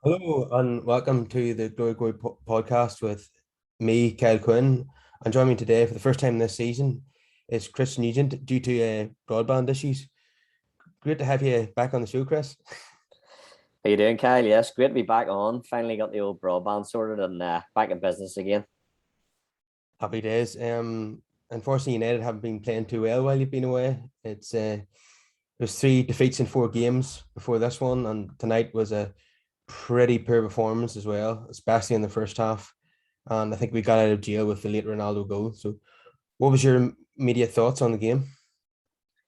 Hello and welcome to the Glory Glory podcast with me, Kyle Quinn. And joining me today for the first time this season is Chris Nugent due to broadband issues. Great to have you back on the show, Chris. How you doing, Kyle? Yes, great to be back on. Finally got the old broadband sorted and back in business again. Happy days. Unfortunately, United haven't been playing too well while you've been away. There's three defeats in four games before this one, and tonight was a pretty poor performance as well, especially in the first half. And I think we got out of jail with the late Ronaldo goal. So, what was your immediate thoughts on the game?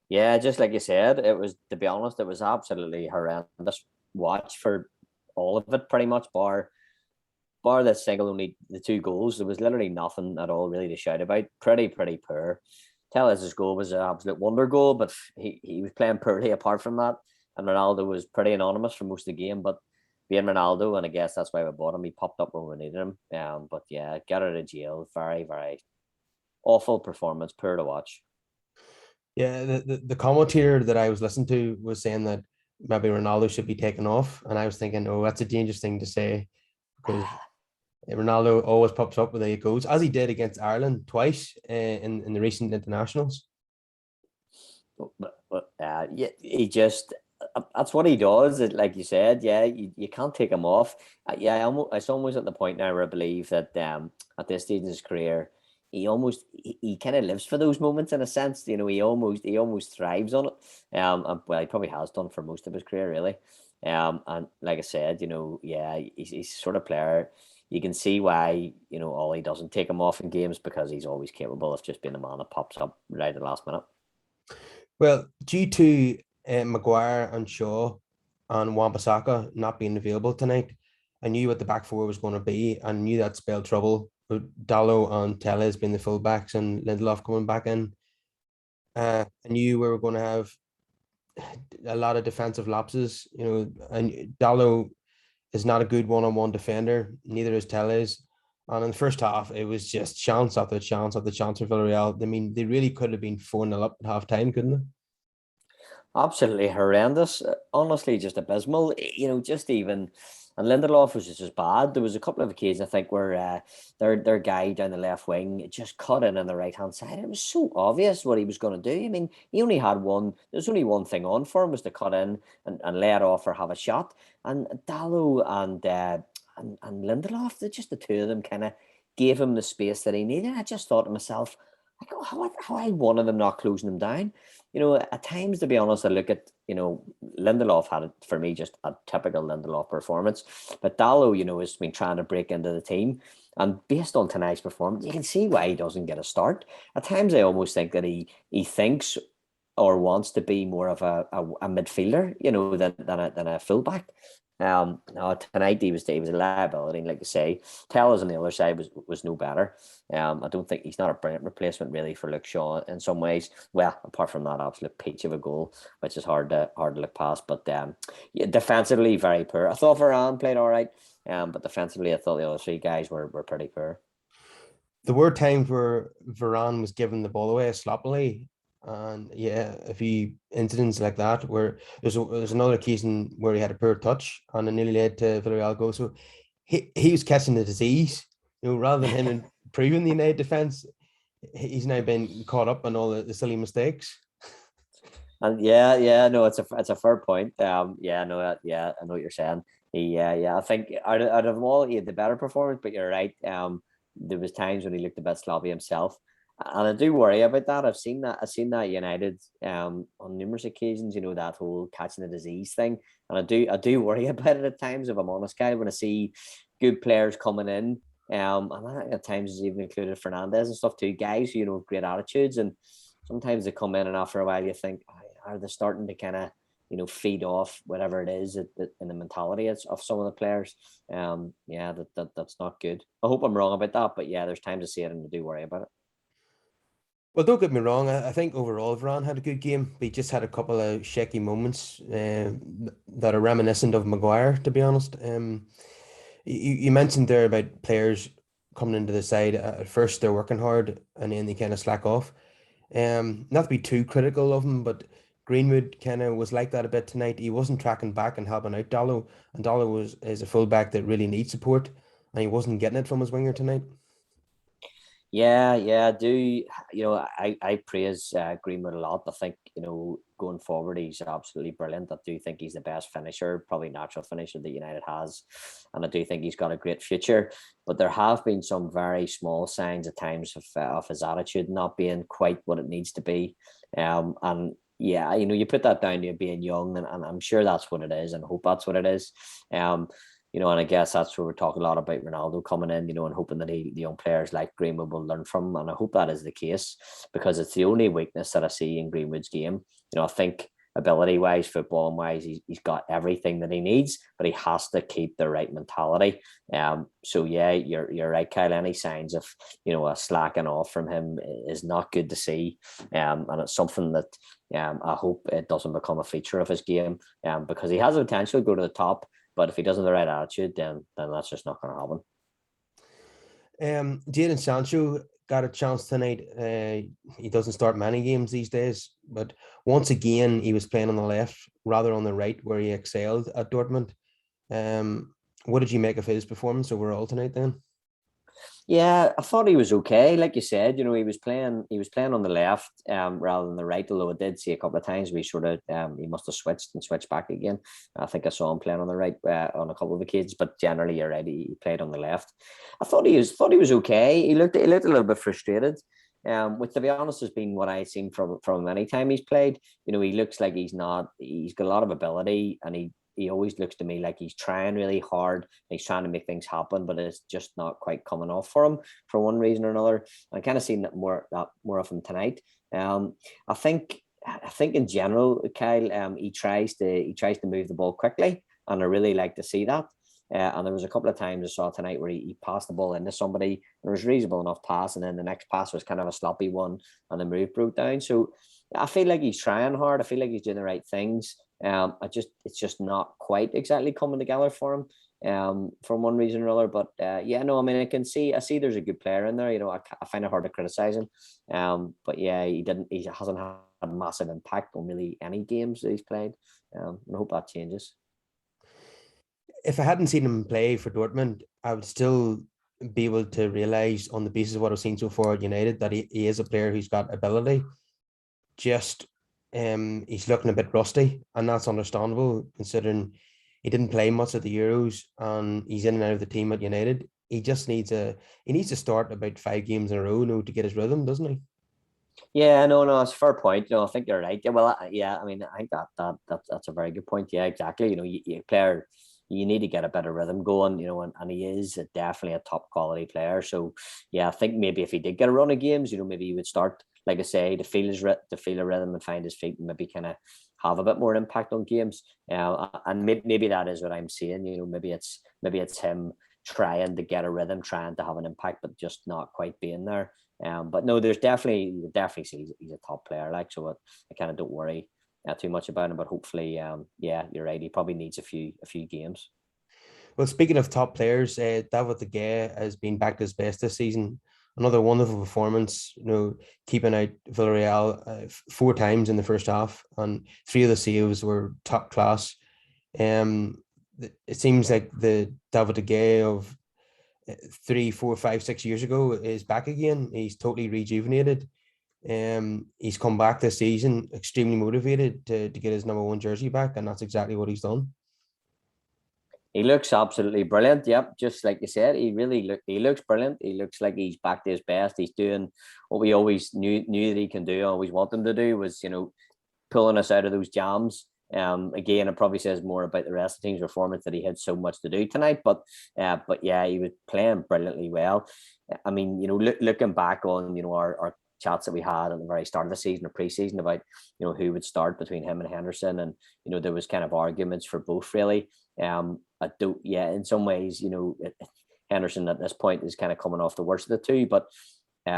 Yeah, just like you said, it was, to be honest, it was absolutely horrendous watch for all of it, pretty much, bar the single, only the two goals. There was literally nothing at all really to shout about. Pretty poor. Tellez's goal was an absolute wonder goal, but he was playing poorly apart from that. And Ronaldo was pretty anonymous for most of the game, but being Ronaldo, and I guess that's why we bought him. He popped up when we needed him. But yeah, get out of jail. Very awful performance. Poor to watch. Yeah, the commentator that I was listening to was saying that maybe Ronaldo should be taken off, and I was thinking, oh, that's a dangerous thing to say because Ronaldo always pops up with 8 goals, as he did against Ireland twice in the recent internationals. Yeah, he just that's what he does. Like you said, yeah, you can't take him off. It's almost at the point now where I believe that at this stage in his career, he kind of lives for those moments in a sense. You know, he almost thrives on it. Well, he probably has done for most of his career, really. And like I said, yeah, he's sort of player. You can see why Ollie doesn't take him off in games because he's always capable of just being a man that pops up right at the last minute. Well, due to Maguire and Shaw and Wan-Bissaka not being available tonight, I knew what the back four was going to be. I knew that spelled trouble with Dallo and Tellez being the fullbacks and Lindelof coming back in. I knew we were going to have a lot of defensive lapses, and Dallo is not a good one-on-one defender. Neither is Tellez. And in the first half, it was just chance after chance after chance for Villarreal. I mean, they really could have been 4-0 up at half time, couldn't they? Absolutely horrendous. Honestly, just abysmal. Just even, and Lindelof was just as bad. There was a couple of occasions I think where their guy down the left wing just cut in on the right hand side. It was so obvious what he was going to do. I mean, he only had one. There's only one thing on for him was to cut in and lay it off or have a shot. And Dallo and Lindelof, just the two of them kind of gave him the space that he needed. I just thought to myself, like, oh, how I one of them not closing them down. At times, to be honest, I look at, Lindelof had it for me just a typical Lindelof performance. But Dallo, has been trying to break into the team. And based on tonight's performance, you can see why he doesn't get a start. At times, I almost think that he thinks or wants to be more of a midfielder, than a fullback. No, tonight he was a liability, and like I say, Tellers on the other side was no better. I don't think he's not a brilliant replacement really for Luke Shaw in some ways. Well, apart from that absolute peach of a goal, which is hard to look past. But yeah, defensively very poor. I thought Varane played all right, but defensively I thought the other three guys were pretty poor. There were times where Varane was giving the ball away sloppily, and yeah, a few incidents like that where there's another occasion where he had a poor touch and it nearly led to Villarreal goal. So he was catching the disease, rather than him improving the United defense. He's now been caught up on all the silly mistakes. And yeah, no, it's a fair point. Yeah, no, yeah, I know what you're saying. Yeah, I think out of them all, he had the better performance, but you're right. There was times when he looked a bit sloppy himself, and I do worry about that. I've seen that United on numerous occasions. That whole catching the disease thing, and I do worry about it at times. If I'm honest, guy, when I see good players coming in, and I think at times it's even included Fernandez and stuff too, guys who have great attitudes, and sometimes they come in and after a while you think, are they starting to kind of feed off whatever it is in the mentality of some of the players. Yeah, that's not good. I hope I'm wrong about that, but yeah, there's time to see it and I do worry about it. Well, don't get me wrong. I think overall Varane had a good game, but he just had a couple of shaky moments that are reminiscent of Maguire, to be honest. You mentioned there about players coming into the side. At first, they're working hard, and then they kind of slack off. Not to be too critical of them, but Greenwood kind of was like that a bit tonight. He wasn't tracking back and helping out Dallo, and Dallo is a fullback that really needs support, and he wasn't getting it from his winger tonight. Yeah, I do. I praise Greenwood a lot. I think, going forward, he's absolutely brilliant. I do think he's the best finisher, probably natural finisher that United has. And I do think he's got a great future. But there have been some very small signs at times of his attitude not being quite what it needs to be. And yeah, you put that down to being young, and I'm sure that's what it is, and hope that's what it is. And I guess that's where we're talking a lot about Ronaldo coming in, and hoping that the young players like Greenwood will learn from. And I hope that is the case, because it's the only weakness that I see in Greenwood's game. I think ability wise, football wise, he's got everything that he needs, but he has to keep the right mentality. So yeah, you're right, Kyle. Any signs of a slacking off from him is not good to see. And it's something that I hope it doesn't become a feature of his game. Because he has the potential to go to the top. But if he doesn't have the right attitude, then that's just not going to happen. Jadon Sancho got a chance tonight. He doesn't start many games these days, but once again he was playing on the left rather on the right, where he excelled at Dortmund. What did you make of his performance overall tonight then? Yeah, I thought he was okay. Like you said, he was playing on the left rather than the right, although I did see a couple of times we sort of he must have switched and switched back again. I think I saw him playing on the right on a couple of occasions, but generally you're right, he played on the left. I thought he was okay. He looked a little bit frustrated. Which, to be honest, has been what I've seen from any time he's played. He looks like he's got a lot of ability, and he always looks to me like he's trying really hard. He's trying to make things happen, but it's just not quite coming off for him for one reason or another. I kind of seen that more of him tonight. I think in general, Kyle, he tries to move the ball quickly, and I really like to see that. And there was a couple of times I saw tonight where he passed the ball into somebody, and it was reasonable enough pass, and then the next pass was kind of a sloppy one, and the move broke down. So I feel like he's trying hard. I feel like he's doing the right things. It's just not quite exactly coming together for him, from one reason or another. But I mean, I see there's a good player in there. I find it hard to criticize him. But yeah, he hasn't had a massive impact on really any games that he's played. And I hope that changes. If I hadn't seen him play for Dortmund, I would still be able to realize, on the basis of what I've seen so far at United, that he is a player who's got ability. Just he's looking a bit rusty, and that's understandable considering he didn't play much at the Euros and he's in and out of the team at United. He just needs to start about 5 games in a row, to get his rhythm, doesn't he? Yeah, no, it's a fair point. I think you're right. Yeah, well, yeah, I mean, I think that's a very good point. Yeah, exactly. You need to get a better rhythm going, and he is definitely a top quality player. So yeah, I think maybe if he did get a run of games, maybe he would start, like I say, to feel a rhythm and find his feet, and maybe kind of have a bit more impact on games. And maybe that is what I'm seeing. Maybe it's him trying to get a rhythm, trying to have an impact, but just not quite being there. But no, there's definitely he's a top player. Like, so I kind of don't worry too much about him. But hopefully, yeah, you're right. He probably needs a few games. Well, speaking of top players, David De Gea has been back to his best this season. Another wonderful performance, keeping out Villarreal 4 times in the first half, and 3 of the saves were top class. It seems like the David De Gea of 3, 4, 5, 6 years ago is back again. He's totally rejuvenated. He's come back this season extremely motivated to get his number 1 jersey back, and that's exactly what he's done. He looks absolutely brilliant. Yep, just like you said, he looks brilliant. He looks like he's back to his best. He's doing what we always knew that he can do. Always want him to do was, pulling us out of those jams. Again, it probably says more about the rest of the team's performance that he had so much to do tonight. But yeah, he was playing brilliantly well. I mean, looking back on our chats that we had at the very start of the season or pre-season about who would start between him and Henderson, and there was kind of arguments for both really. In some ways, Henderson at this point is kind of coming off the worst of the two, but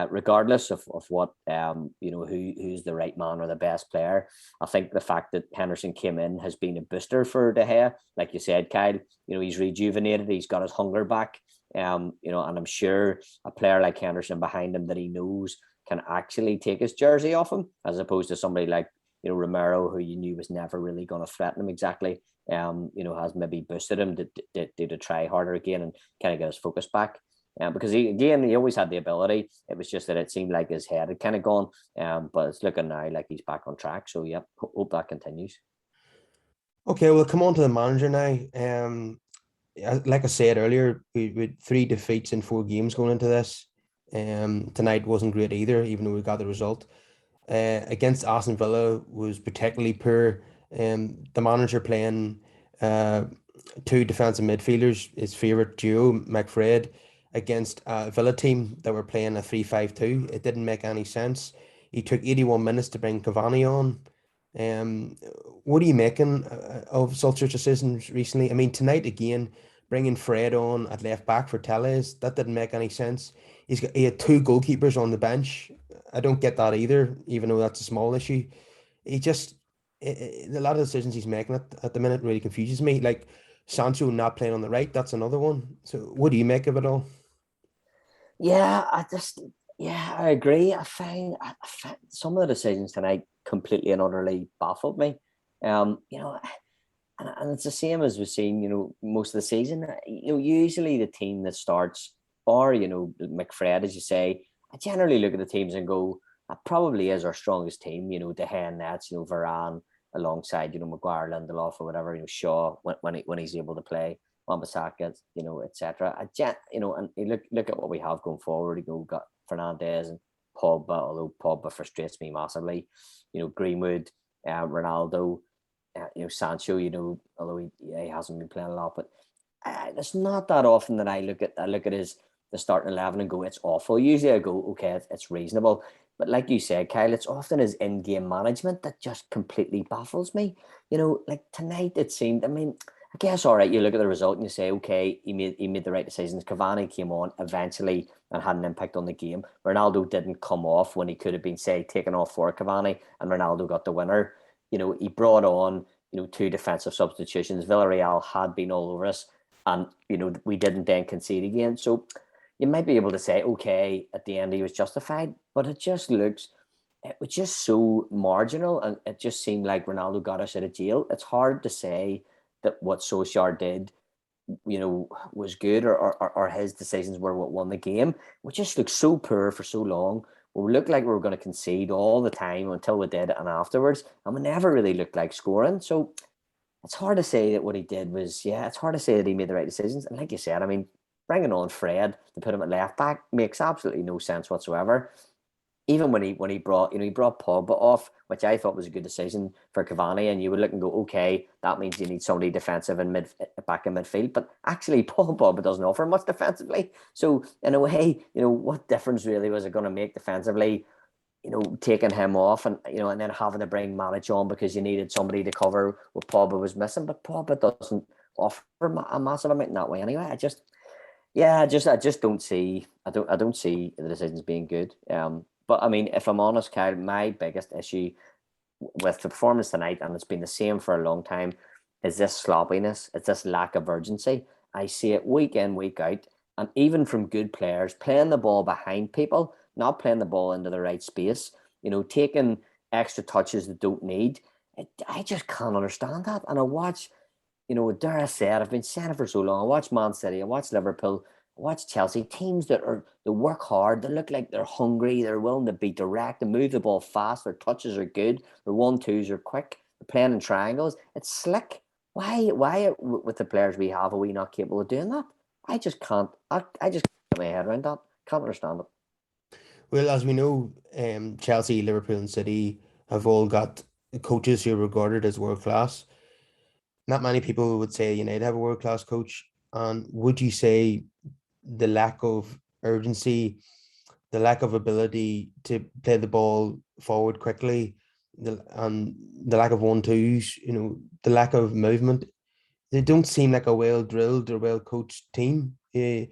regardless of what who's the right man or the best player, I think the fact that Henderson came in has been a booster for De Gea. Like you said, Kyle, he's rejuvenated, he's got his hunger back, and I'm sure a player like Henderson behind him that he knows can actually take his jersey off him, as opposed to somebody like Romero, who you knew was never really going to threaten him exactly, has maybe boosted him to try harder again and kind of get his focus back. Because he always had the ability. It was just that it seemed like his head had kind of gone. But it's looking now like he's back on track. So yeah, hope that continues. Okay, we'll come on to the manager now. Like I said earlier, we had 3 defeats in 4 games going into this. Tonight wasn't great either, even though we got the result. Against Aston Villa was particularly poor. The manager playing uh, 2 defensive midfielders, his favourite duo, McFred, against a Villa team that were playing a 3-5-2. It didn't make any sense. He took 81 minutes to bring Cavani on. Um, what are you making of Solskjaer's decisions recently? I mean, tonight again, bringing Fred on at left back for Telles, that didn't make any sense. He had 2 goalkeepers on the bench. I don't get that either, even though that's a small issue. He just a lot of decisions he's making at the minute really confuses me. Like Sancho not playing on the right, that's another one. So what do you make of it all? Yeah, I agree. I find some of the decisions tonight completely and utterly baffled me. And it's the same as we've seen, most of the season. Usually the team that starts, or McFred, as you say, I generally look at the teams and go, that probably is our strongest team. De Gea nets, Varane alongside, Maguire, Lindelof, or whatever. Shaw when he's able to play, Wan-Bissaka, etc. And you look at what we have going forward. We've got Fernandez and Pogba, although Pogba frustrates me massively. Greenwood, Ronaldo. Sancho, although he hasn't been playing a lot, but it's not that often that I look at the starting 11 and go, it's awful. Usually I go, okay, it's reasonable. But like you said, Kyle, it's often his in-game management that just completely baffles me. Like tonight it seemed, I mean, I guess, all right, you look at the result and you say, okay, he made the right decisions. Cavani came on eventually and had an impact on the game. Ronaldo didn't come off when he could have been, say, taken off for Cavani, and Ronaldo got the winner. He brought on, 2 defensive substitutions. Villarreal had been all over us, and we didn't then concede again. So you might be able to say, okay, at the end he was justified, but it was just so marginal, and it just seemed like Ronaldo got us out of jail. It's hard to say that what Solskjaer did, was good, or his decisions were what won the game. We just looked so poor for so long. We looked like we were going to concede all the time until we did, and afterwards, and we never really looked like scoring. So it's hard to say that what he did was, yeah, it's hard to say that he made the right decisions. And like you said, I mean, bringing on Fred to put him at left back makes absolutely no sense whatsoever. Even when he brought, he brought Pogba off, which I thought was a good decision for Cavani, and you would look and go, okay, that means you need somebody defensive and back in midfield. But actually, Paul Pogba doesn't offer much defensively. So in a way, what difference really was it going to make defensively? Taking him off, and then having to bring Manic on because you needed somebody to cover what Pogba was missing. But Pogba doesn't offer a massive amount in that way anyway. I just don't see. I don't see the decisions being good. But I mean, if I'm honest, Kyle, my biggest issue with the performance tonight, and it's been the same for a long time, is this sloppiness. It's this lack of urgency. I see it week in, week out, and even from good players playing the ball behind people, not playing the ball into the right space. Taking extra touches that don't need. I just can't understand that. And I watch, dare I say it, I've been saying it for so long. I watch Man City, I watch Liverpool, I watch Chelsea, teams that work hard, they look like they're hungry, they're willing to be direct, they move the ball fast, their touches are good, their 1-2s are quick, they're playing in triangles. It's slick. Why with the players we have are we not capable of doing that? I just can't. I just can't get my head around that. Can't understand it. Well, as we know, Chelsea, Liverpool, and City have all got coaches who are regarded as world class. Not many people would say United have a world class coach. And would you say the lack of urgency, the lack of ability to play the ball forward quickly, and the lack of 1-2s, the lack of movement, they don't seem like a well drilled or well coached team. Do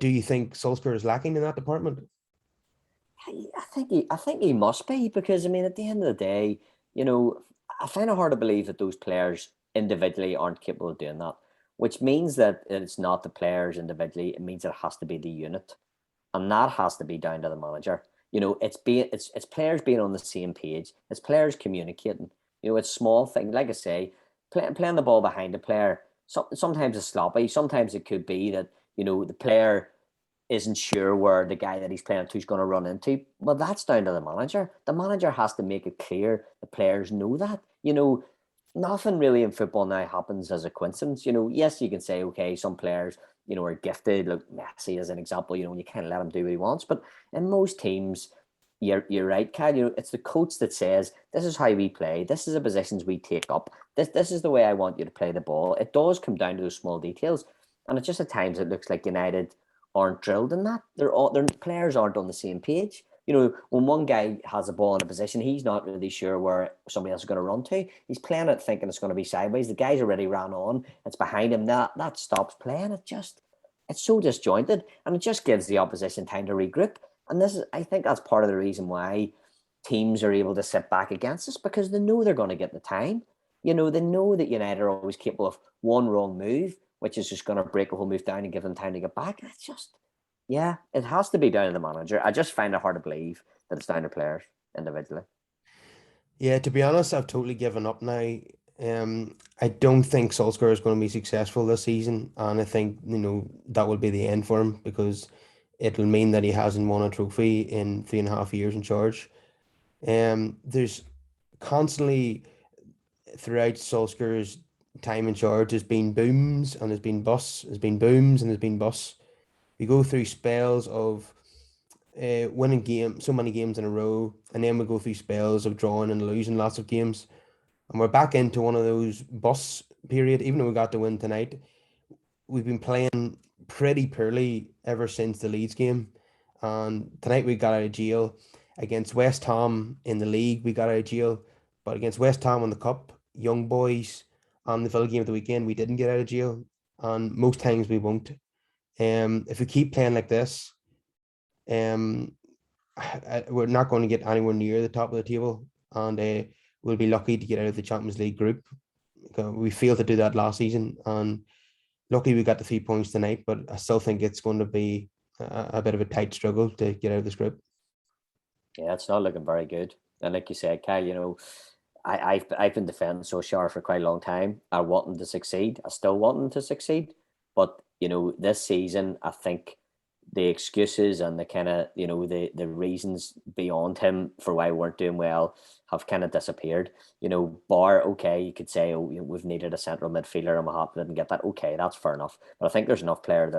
you think Solskjaer is lacking in that department? I think he must be, because I mean, at the end of the day, you know, I find it hard to believe that those players individually aren't capable of doing that. Which means that it's not the players individually; it means it has to be the unit, and that has to be down to the manager. It's players being on the same page. It's players communicating. It's small things. Like I say, playing the ball behind the player. Sometimes it's sloppy. Sometimes it could be that the player isn't sure where the guy that he's playing to is going to run into. Well, that's down to the manager. The manager has to make it clear the players know that. Nothing really in football now happens as a coincidence. Yes, you can say, okay, some players, are gifted. Look, Messi as an example, you can't let him do what he wants. But in most teams, you're right, Kyle. It's the coach that says, this is how we play. This is the positions we take up. This is the way I want you to play the ball. It does come down to those small details. And it's just at times it looks like United aren't drilled in that. Their players aren't on the same page. When one guy has a ball in a position, he's not really sure where somebody else is going to run to. He's playing it thinking it's going to be sideways. The guy's already ran on. It's behind him. That stops playing. It's so disjointed, and it just gives the opposition time to regroup. And I think that's part of the reason why teams are able to sit back against us, because they know they're going to get the time. They know that United are always capable of one wrong move, which is just going to break a whole move down and give them time to get back. It's just, yeah, it has to be down to the manager. I just find it hard to believe that it's down to players individually. Yeah, to be honest, I've totally given up now. I don't think Solskjaer is going to be successful this season, and I think that will be the end for him because it'll mean that he hasn't won a trophy in 3.5 years in charge. There's constantly throughout Solskjaer's time in charge, there's been booms and there's been busts, there's been booms and there's been busts. We go through spells of winning so many games in a row, and then we go through spells of drawing and losing lots of games, and we're back into one of those bus period. Even though we got the win tonight, we've been playing pretty poorly ever since the Leeds game, and tonight we got out of jail against West Ham in the league. We got out of jail, but against West Ham in the cup, young boys, and the Villa game of the weekend, we didn't get out of jail, and most times we won't. If we keep playing like this, um, we're not going to get anywhere near the top of the table, and we'll be lucky to get out of the Champions League group. We failed to do that last season, and luckily we got the 3 points tonight. But I still think it's going to be a bit of a tight struggle to get out of this group. Yeah, it's not looking very good. And like you said, Kyle, I've been defending Solskjaer for quite a long time. I want him to succeed. I still want him to succeed. But this season, I think the excuses and the kind of the reasons beyond him for why we weren't doing well have kind of disappeared. Bar, okay, you could say, oh, we've needed a central midfielder and we didn't get that. Okay, that's fair enough. But I think there's enough players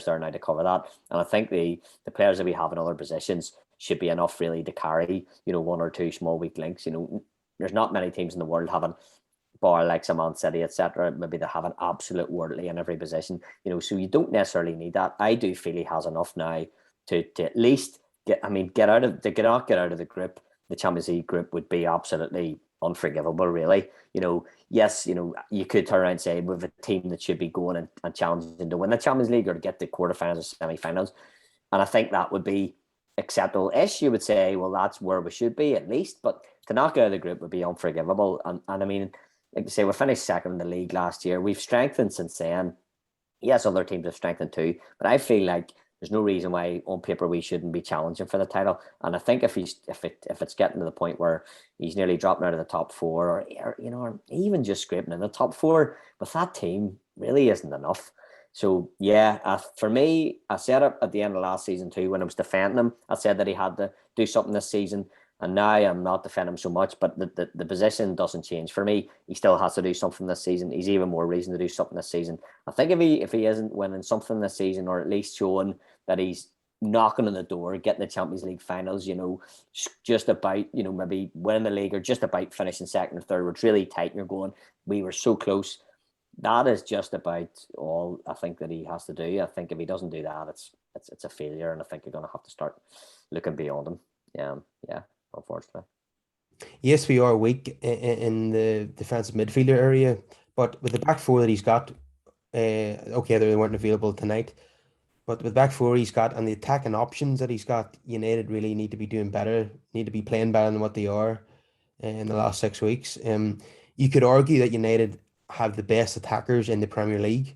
there now to cover that. And I think the players that we have in other positions should be enough really to carry one or two small weak links. There's not many teams in the world having bar like some Man City, etc. Maybe they have an absolute worldly in every position, so you don't necessarily need that. I do feel he has enough now to at least get out of the group. The Champions League group would be absolutely unforgivable, really. Yes, you could turn around and say with a team that should be going and challenging to win the Champions League or to get the quarterfinals or semi-finals, and I think that would be acceptable-ish. You would say, well, that's where we should be at least, but to knock out of the group would be unforgivable. And I mean, like you say, we finished second in the league last year. We've strengthened since then. Yes, other teams have strengthened too, but I feel like there's no reason why on paper we shouldn't be challenging for the title. And I think if it's getting to the point where he's nearly dropping out of the top four, or even just scraping in the top four with that team, really isn't enough. So yeah, for me, I said it at the end of last season too when I was defending him. I said that he had to do something this season. And now I'm not defending him so much, but the position doesn't change for me. He still has to do something this season. He's even more reason to do something this season. I think if he isn't winning something this season, or at least showing that he's knocking on the door, getting the Champions League finals, just about, maybe winning the league or just about finishing second or third, where it's really tight and you're going, we were so close. That is just about all I think that he has to do. I think if he doesn't do that, it's a failure, and I think you're going to have to start looking beyond him. Yeah. Unfortunately. Yes, we are weak in the defensive midfielder area, but with the back four that he's got, okay, they weren't available tonight, but with back four he's got and the attacking options that he's got, United really need to be doing better, need to be playing better than what they are in the last 6 weeks. You could argue that United have the best attackers in the Premier League.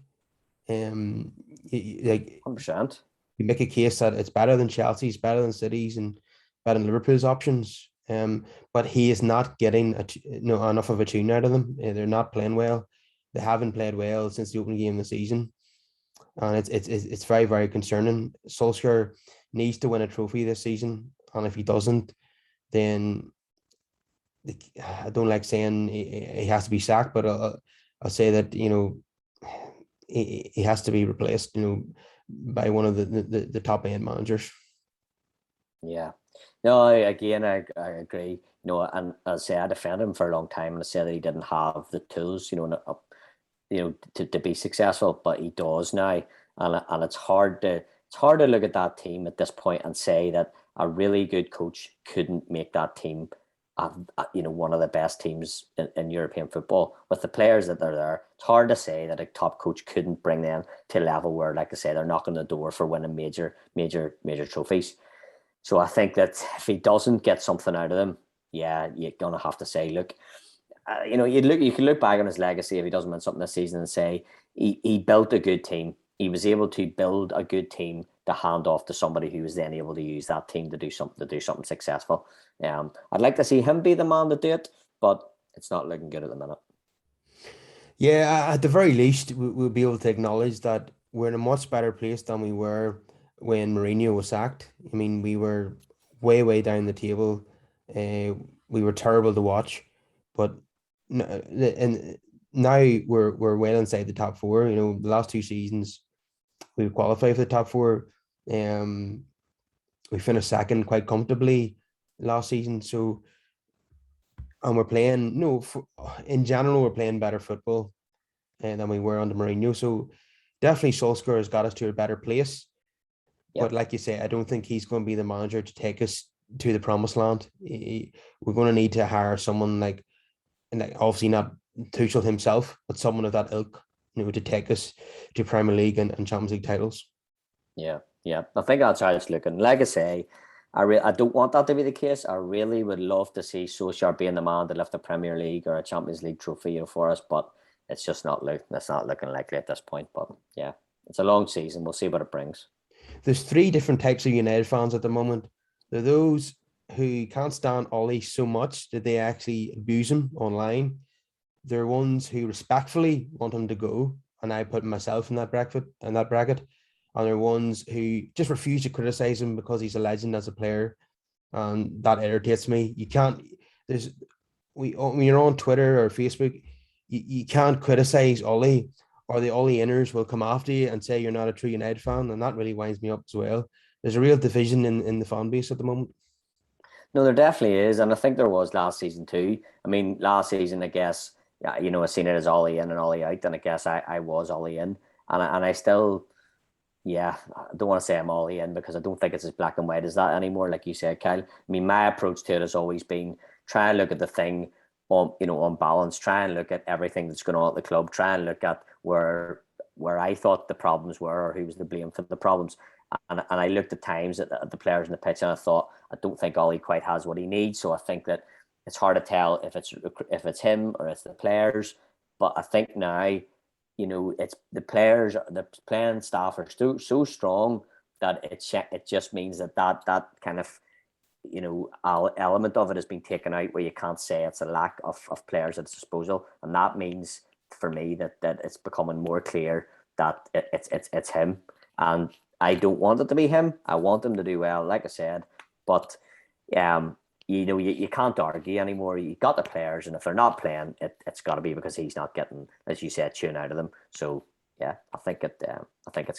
Like 100%. you make a case that it's better than Chelsea's, better than City's, and better than Liverpool's options. But he is not getting enough of a tune out of them. They're not playing well. They haven't played well since the opening game of the season, and it's very, very concerning. Solskjaer needs to win a trophy this season, and if he doesn't, then I don't like saying he has to be sacked, but I'll say that he has to be replaced, by one of the top end managers. Yeah. No, I agree. And I say I defended him for a long time, and I said that he didn't have the tools, to be successful, but he does now, and it's hard to look at that team at this point and say that a really good coach couldn't make that team, one of the best teams in European football with the players that are there. It's hard to say that a top coach couldn't bring them to a level where, like I say, they're knocking the door for winning major trophies. So I think that if he doesn't get something out of them, yeah, you're gonna have to say, look, you can look back on his legacy if he doesn't win something this season and say he built a good team. He was able to build a good team to hand off to somebody who was then able to use that team to do something successful. I'd like to see him be the man to do it, but it's not looking good at the minute. Yeah, at the very least, we'll be able to acknowledge that we're in a much better place than we were when Mourinho was sacked. I mean, we were way, way down the table. Uh, we were terrible to watch, but and now we're well inside the top four. The last two seasons we qualified for the top four. Um, we finished second quite comfortably last season. So, and we're playing, in general, we're playing better football than we were under Mourinho. So definitely Solskjaer has got us to a better place. Yeah. But like you say, I don't think he's going to be the manager to take us to the promised land. We're going to need to hire someone and obviously not Tuchel himself, but someone of that ilk, to take us to Premier League and Champions League titles. Yeah, yeah. I think that's how it's looking. Like I say, I don't want that to be the case. I really would love to see Solskjaer being the man to lift a Premier League or a Champions League trophy, for us, but it's not looking likely at this point. But yeah, it's a long season. We'll see what it brings. There's three different types of United fans at the moment. There are those who can't stand Ollie so much that they actually abuse him online. There are ones who respectfully want him to go, and I put myself in that bracket. And there are ones who just refuse to criticize him because he's a legend as a player, and that irritates me. You can't. There's when you're on Twitter or Facebook, you can't criticize Ollie, or the Ollie inners will come after you and say you're not a true United fan, and that really winds me up as well. There's a real division in the fan base at the moment. No, there definitely is, and I think there was last season too. I mean, last season, I guess, yeah, I seen it as Ollie in and Ollie out, and I guess I was Ollie in, and I still, yeah, I don't want to say I'm Ollie in because I don't think it's as black and white as that anymore. Like you said, Kyle. I mean, my approach to it has always been try and look at the thing on balance. Try and look at everything that's going on at the club. Try and look at where I thought the problems were or who was to blame for the problems. And I looked at times at the players in the pitch and I thought, I don't think Ollie quite has what he needs. So I think that it's hard to tell if it's him or it's the players. But I think now, it's the players, the playing staff are so strong that it just means that kind of element of it has been taken out where you can't say it's a lack of players at disposal, and that means for me that it's becoming more clear that it's him, and I don't want it to be him. I want him to do well, like I said, but you can't argue anymore. You got the players, and if they're not playing, it's got to be because he's not getting, as you said, tune out of them. So yeah, I think it's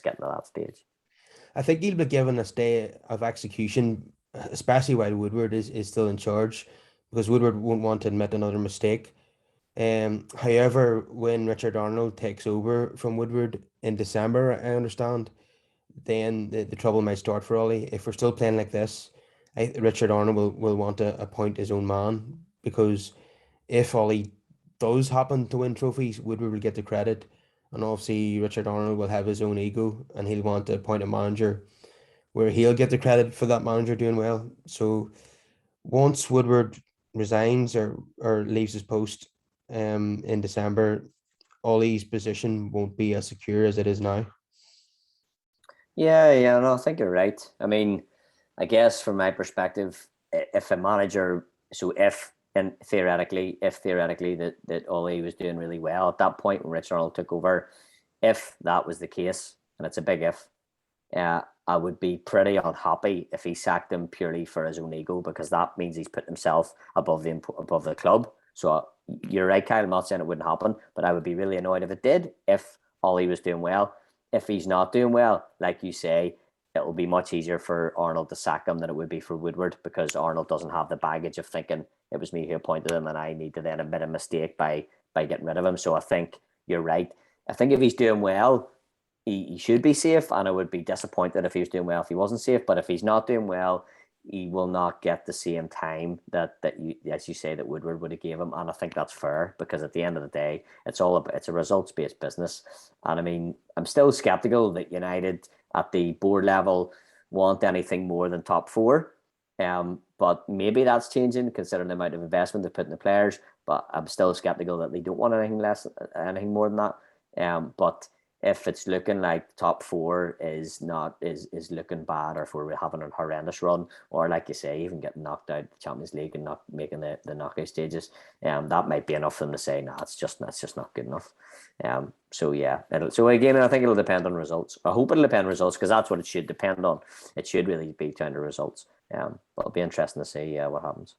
getting to that stage. I think he'll be given a stay of execution, especially while Woodward is still in charge, because Woodward won't want to admit another mistake. However, when Richard Arnold takes over from Woodward in December, I understand, then the trouble might start for Ollie. If we're still playing like this, Richard Arnold will want to appoint his own man, because if Ollie does happen to win trophies, Woodward will get the credit. And obviously, Richard Arnold will have his own ego and he'll want to appoint a manager where he'll get the credit for that manager doing well. So once Woodward resigns or leaves his post in December, Ollie's position won't be as secure as it is now. Yeah, yeah, no, I think you're right. I mean, I guess from my perspective, if a manager, so if and theoretically, that Ole was doing really well at that point when Rich Arnold took over, if that was the case, and it's a big if, I would be pretty unhappy if he sacked him purely for his own ego, because that means he's put himself above the club. So you're right, Kyle. I'm not saying it wouldn't happen, but I would be really annoyed if it did. If Ollie was doing well, if he's not doing well, like you say, it will be much easier for Arnold to sack him than it would be for Woodward, because Arnold doesn't have the baggage of thinking it was me who appointed him and I need to then admit a mistake by getting rid of him. So I think you're right. I think if he's doing well, he should be safe, and I would be disappointed if he was doing well if he wasn't safe. But if he's not doing well, he will not get the same time that you, as you say, that Woodward would have gave him, and I think that's fair, because at the end of the day, it's a results based business, and I mean, I'm still skeptical that United at the board level want anything more than top four. But maybe that's changing considering the amount of investment they've put in the players. But I'm still skeptical that they don't want anything more than that. But if it's looking like top four is looking bad, or if we're having a horrendous run, or like you say, even getting knocked out of the Champions League and not making the knockout stages, that might be enough for them to say, nah, it's just not good enough. So yeah, so again, I think it'll depend on results. I hope it'll depend on results, because that's what it should depend on. It should really be down to results. But it'll be interesting to see what happens.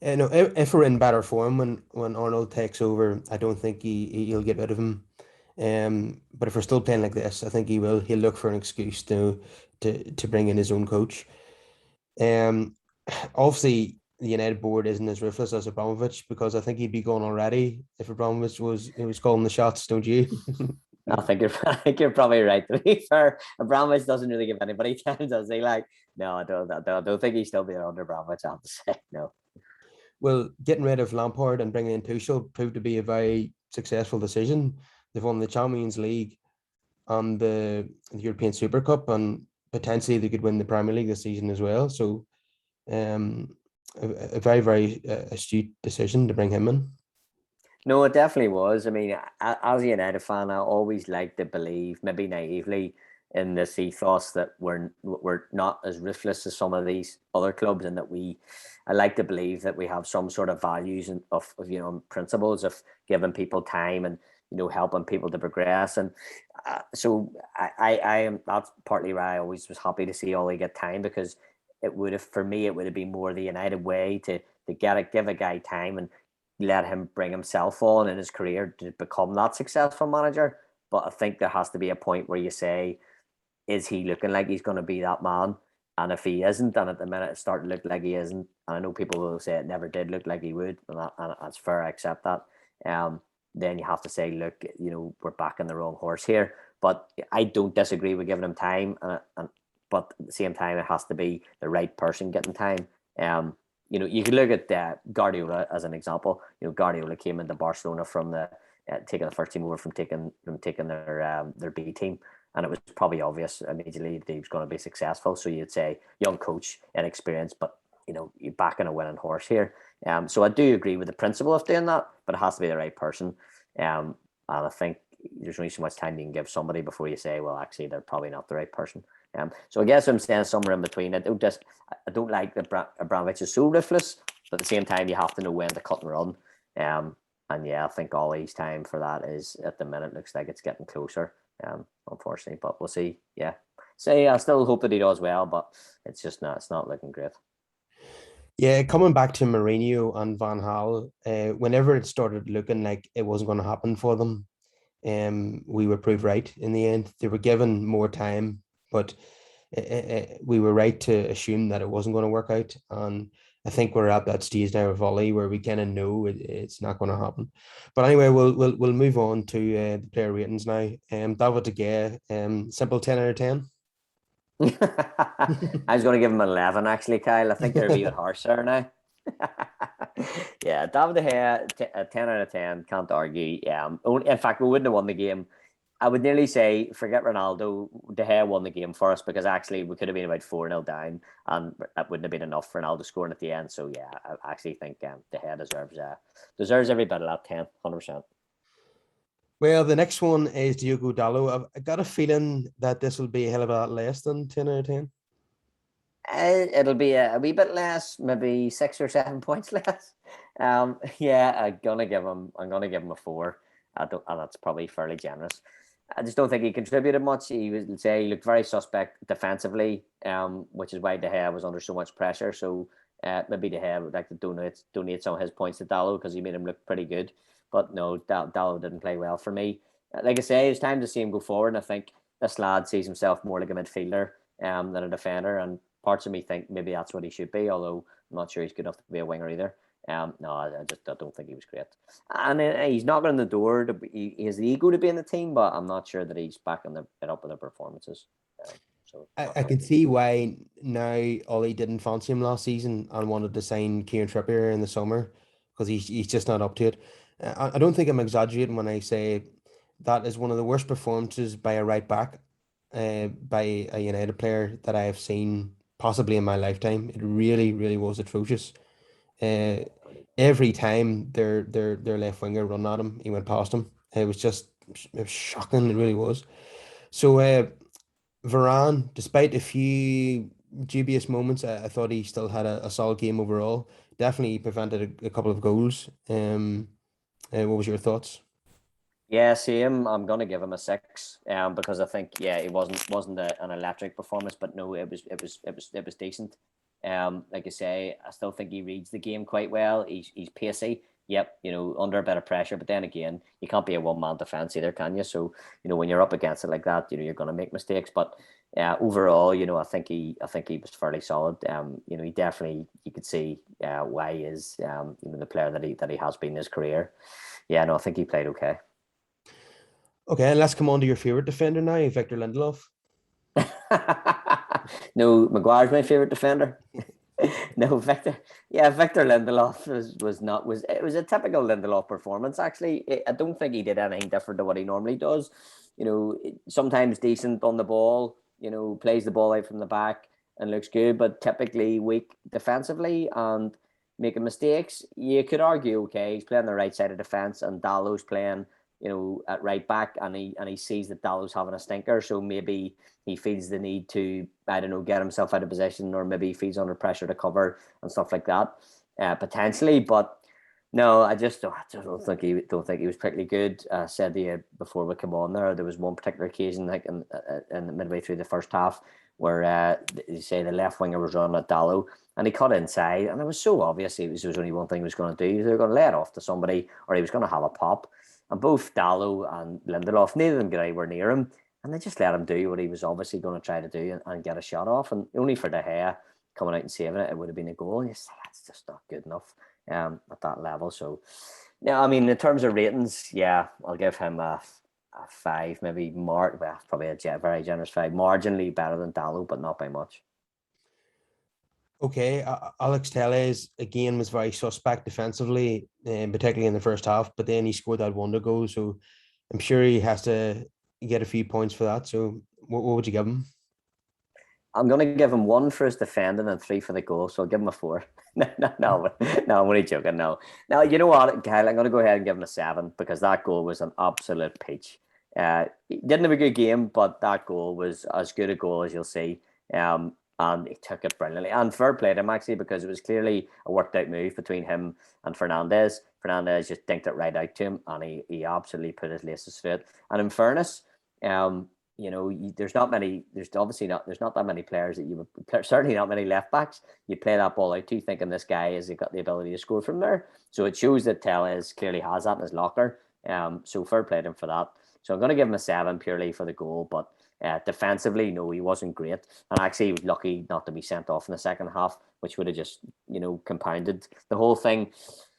No, if we're in better form when Arnold takes over, I don't think he'll get rid of him. But if we're still playing like this, I think he will. He'll look for an excuse to bring in his own coach. Obviously the United board isn't as ruthless as Abramovich, because I think he'd be gone already if Abramovich was calling the shots, don't you? I think you're probably right. To be fair, Abramovich doesn't really give anybody time, does he? Like, no, I don't think he's still be under Abramovich. I have to say, no. Well, getting rid of Lampard and bringing in Tuchel proved to be a very successful decision. They've won the Champions League and the European Super Cup, and potentially they could win the Premier League this season as well. So, a very, very astute decision to bring him in. No, it definitely was. I mean, as a United fan, I always like to believe, maybe naively, in this ethos that we're not as ruthless as some of these other clubs, and that I like to believe that we have some sort of values and of principles of giving people time and helping people to progress. And so I am, that's partly why I always was happy to see Ollie get time, because for me it would have been more the United way to give a guy time and let him bring himself on in his career to become that successful manager. But I think there has to be a point where you say, is he looking like he's going to be that man? And if he isn't, and at the minute it's starting to look like he isn't, and I know people will say it never did look like he would, and that's fair, I accept that. Then you have to say, look, we're back on the wrong horse here. But I don't disagree with giving him time, but at the same time, it has to be the right person getting time. You could look at Guardiola as an example. Guardiola came into Barcelona from taking the first team over from taking their B team, and it was probably obvious immediately that he was going to be successful. So you'd say young coach, inexperienced, but you're backing a winning horse here. So I do agree with the principle of doing that, but it has to be the right person. And I think there's only so much time you can give somebody before you say, well, actually, they're probably not the right person. So I guess I'm saying somewhere in between. I don't like that Abramovich is so ruthless, but at the same time, you have to know when to cut and run. And yeah, I think Ollie's time for that is, at the minute, looks like it's getting closer. Unfortunately, but we'll see. Yeah, I still hope that he does well, but it's not looking great. Yeah, coming back to Mourinho and Van Gaal, whenever it started looking like it wasn't going to happen for them, we were proved right in the end. They were given more time, but we were right to assume that it wasn't going to work out. And I think we're at that stage now of Volley where we kind of know it's not going to happen. But anyway, we'll move on to the player ratings now. David De Gea, simple 10 out of 10. I was going to give him 11, actually, Kyle. I think you're a wee bit harsh there now. Yeah, David De Gea, a 10 out of 10, can't argue. In fact, we wouldn't have won the game. I would nearly say, forget Ronaldo, De Gea won the game for us, because actually we could have been about 4-0 down, and that wouldn't have been enough for Ronaldo scoring at the end. So yeah, I actually think De Gea deserves every bit of that 10, 100%. Well, the next one is Diogo Dalot. I've got a feeling that this will be a hell of a lot less than 10 out of 10. It'll be a wee bit less, maybe 6 or 7 points less. Yeah, I'm gonna give him a 4. I don't, and that's probably fairly generous. I just don't think he contributed much. Would say he looked very suspect defensively, which is why De Gea was under so much pressure. So maybe De Gea would like to donate some of his points to Dallo because he made him look pretty good. But no, Dallo didn't play well for me. Like I say, it's time to see him go forward. And I think this lad sees himself more like a midfielder than a defender. And parts of me think maybe that's what he should be, although I'm not sure he's good enough to be a winger either. No, I don't think he was great. And he's knocking on the door. He has the ego to be in the team, but I'm not sure that he's backing it up with the performances. So I can see why now Ollie didn't fancy him last season and wanted to sign Kieran Trippier in the summer because he's just not up to it. I don't think I'm exaggerating when I say that is one of the worst performances by a right back, by a United player that I have seen possibly in my lifetime. It really, really was atrocious. Uh, every time their left winger run at him, he went past him. It was shocking. It really was. So Varane, despite a few dubious moments, I thought he still had a solid game overall. Definitely prevented a couple of goals. What was your thoughts? yeah, same. I'm gonna give him a 6, because I think yeah, it wasn't an electric performance, but no, it was decent. Like I say, I still think he reads the game quite well. He's pacey. Yep, under a bit of pressure, but then again, you can't be a one man defense either, can you? So when you're up against it like that, you're gonna make mistakes. But overall, I think he was fairly solid. He definitely you could see why he is the player that he has been in his career. Yeah, no, I think he played okay. Okay, let's come on to your favorite defender now, Victor Lindelof. No, Maguire's my favorite defender. No, Victor. Yeah, Victor Lindelof was not was it was a typical Lindelof performance. Actually, I don't think he did anything different to what he normally does. Sometimes decent on the ball. Plays the ball out from the back and looks good, but typically weak defensively and making mistakes. You could argue, okay, he's playing the right side of defense, and Dallo's playing, at right back, and he sees that Dallo's having a stinker, so maybe he feels the need to, I don't know, get himself out of position, or maybe he feels under pressure to cover and stuff like that, potentially. But no, I just don't think he was particularly good. I said to you before we came on there was one particular occasion, like in midway through the first half, where you say the left winger was running at Dallo, and he cut inside, and it was so obvious there was only one thing he was going to do. They were going to lay it off to somebody, or he was going to have a pop. And both Dallo and Lindelof, neither of them got anywhere near him, and they just let him do what he was obviously going to try to do, and get a shot off. And only for De Gea coming out and saving it, it would have been a goal. And you say that's just not good enough at that level. So, yeah, I mean, in terms of ratings, yeah, I'll give him a 5, maybe well, probably a very generous 5, marginally better than Dallo, but not by much. Okay, Alex Telles again was very suspect defensively, particularly in the first half, but then he scored that wonder goal, so I'm sure he has to get a few points for that. So, what would you give him? I'm going to give him 1 for his defending and 3 for the goal, so I'll give him a 4. No, I'm only joking. No, now you know what, Kyle, I'm going to go ahead and give him a 7 because that goal was an absolute peach. He didn't have a good game, but that goal was as good a goal as you'll see. And he took it brilliantly. And fair play to him, actually, because it was clearly a worked out move between him and Fernandez. Fernandez just dinked it right out to him, and he absolutely put his laces through it. And in fairness, there's not many. There's not that many players that you would, certainly not many left backs you play that ball out to, thinking this guy has got the ability to score from there. So it shows that Tellez clearly has that in his locker. So fair play to him for that. So I'm going to give him a 7 purely for the goal, but defensively, no, he wasn't great, and actually he was lucky not to be sent off in the second half, which would have just compounded the whole thing.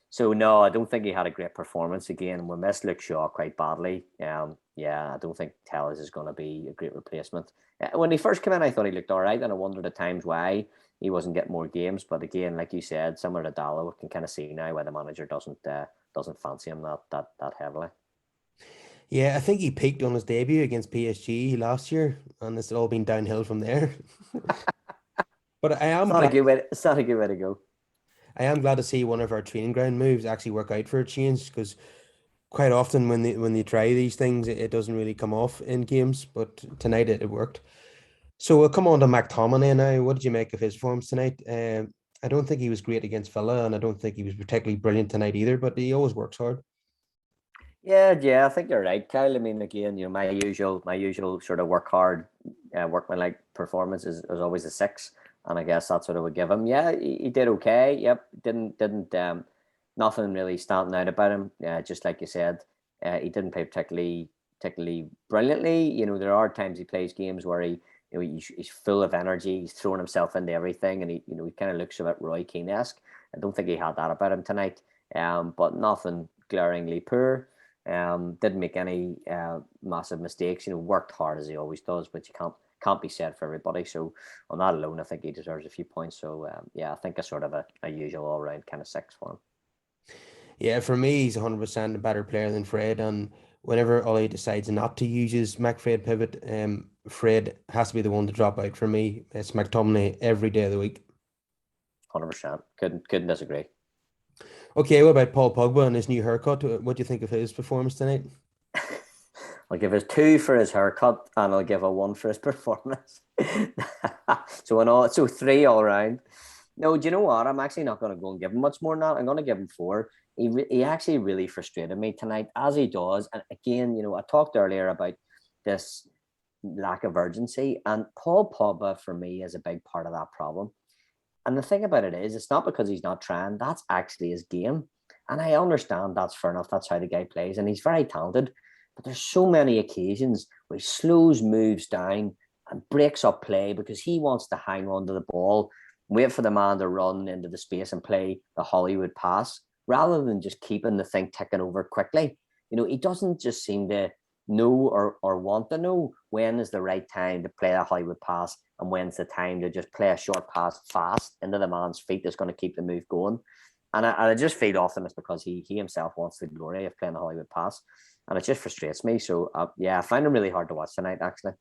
So no, I don't think he had a great performance again. We missed Luke Shaw quite badly. Yeah, I don't think Tellez is going to be a great replacement. When he first came in, I thought he looked all right, and I wondered at times why he wasn't getting more games. But again, like you said, similar to Dallo, I can kind of see now why the manager doesn't fancy him that heavily. Yeah, I think he peaked on his debut against PSG last year, and it's all been downhill from there. But It's not a good way. It's not a good way to go. I am glad to see one of our training ground moves actually work out for a change because quite often when they try these things, it doesn't really come off in games. But tonight it worked. So we'll come on to McTominay now. What did you make of his forms tonight? I don't think he was great against Villa, and I don't think he was particularly brilliant tonight either. But he always works hard. Yeah, I think you're right, Kyle. I mean, again, my usual sort of work hard, workman-like performance is always a six, and I guess that's what I would give him. Yeah, he did okay. Yep, didn't nothing really standing out about him. Yeah, just like you said, he didn't play particularly brilliantly. There are times he plays games where he's full of energy. He's throwing himself into everything, and he kind of looks a bit Roy Keane-esque. I don't think he had that about him tonight. But nothing glaringly poor. Didn't make any massive mistakes. Worked hard as he always does, but you can't be said for everybody. So on that alone, I think he deserves a few points. So yeah, I think a sort of a usual all round kind of six for him. Yeah, for me, he's 100% a better player than Fred. And whenever Ollie decides not to use his McFred pivot, Fred has to be the one to drop out for me. It's McTominay every day of the week. 100%. Couldn't disagree. Okay, what about Paul Pogba and his new haircut? What do you think of his performance tonight? I'll give a two for his haircut, and I'll give a one for his performance. So three all around. No, do you know what? I'm actually not going to go and give him much more than that. I'm going to give him four. He actually really frustrated me tonight, as he does. And again, I talked earlier about this lack of urgency, and Paul Pogba for me is a big part of that problem. And the thing about it is, it's not because he's not trying. That's actually his game, and I understand that's fair enough. That's how the guy plays, and he's very talented. But there's so many occasions where he slows moves down and breaks up play because he wants to hang on to the ball, wait for the man to run into the space and play the Hollywood pass rather than just keeping the thing ticking over quickly. He doesn't just seem to know or want to know when is the right time to play a Hollywood pass and when's the time to just play a short pass fast into the man's feet that's going to keep the move going. And I just feel often it's because he himself wants the glory of playing a Hollywood pass, and it just frustrates me. So yeah, I find him really hard to watch tonight actually.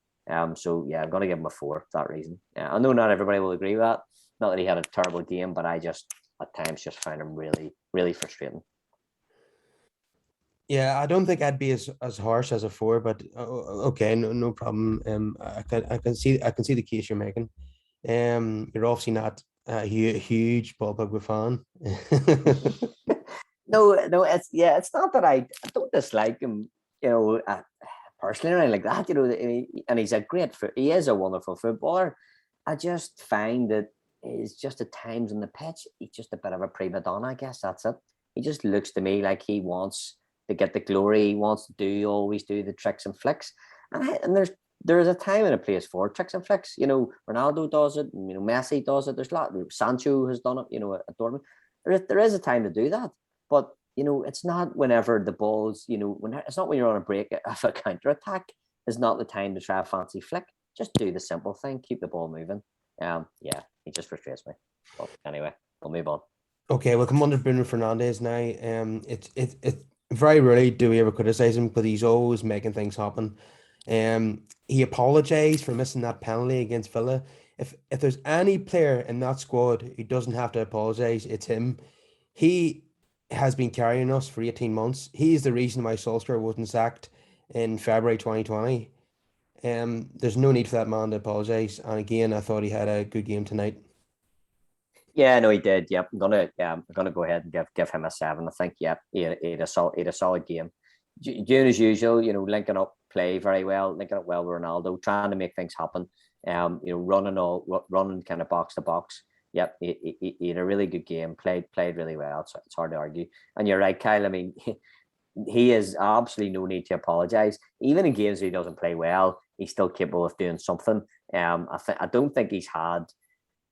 So yeah, I'm going to give him a four for that reason. I know not everybody will agree with that. Not that he had a terrible game, but I just at times just find him really, really frustrating. Yeah, I don't think I'd be as harsh as a four, but okay, no problem. I can see the case you're making. You're obviously not a huge Paul Pogba fan. No, it's not that I don't dislike him, personally or anything like that. And he is a wonderful footballer. I just find that it's just at times on the pitch, he's just a bit of a prima donna. I guess that's it. He just looks to me like he wants to get the glory. He wants to always do the tricks and flicks. And there's a time and a place for tricks and flicks. Ronaldo does it. And, Messi does it. There's a lot. Sancho has done it. At Dortmund, there is a time to do that. But it's not whenever the ball's. It's not when you're on a break of a counter attack. Is not the time to try a fancy flick. Just do the simple thing. Keep the ball moving. Yeah, he just frustrates me. But anyway, we'll move on. Okay, we'll come on to Bruno Fernandes now. It's very rarely do we ever criticize him, but he's always making things happen. He apologized for missing that penalty against Villa. If there's any player in that squad who doesn't have to apologize, it's him. He has been carrying us for 18 months. He's the reason why Solskjaer wasn't sacked in February 2020. There's no need for that man to apologize. And again, I thought he had a good game tonight. Yeah, no, he did. Yep, I'm gonna go ahead and give him a seven. I think. Yep, he had a solid game. Doing as usual, linking up play very well, linking up well with Ronaldo, trying to make things happen. Running kind of box to box. Yep, he had a really good game. Played really well. So it's hard to argue. And you're right, Kyle. I mean, he is absolutely no need to apologise. Even in games where he doesn't play well, he's still capable of doing something. I don't think he's had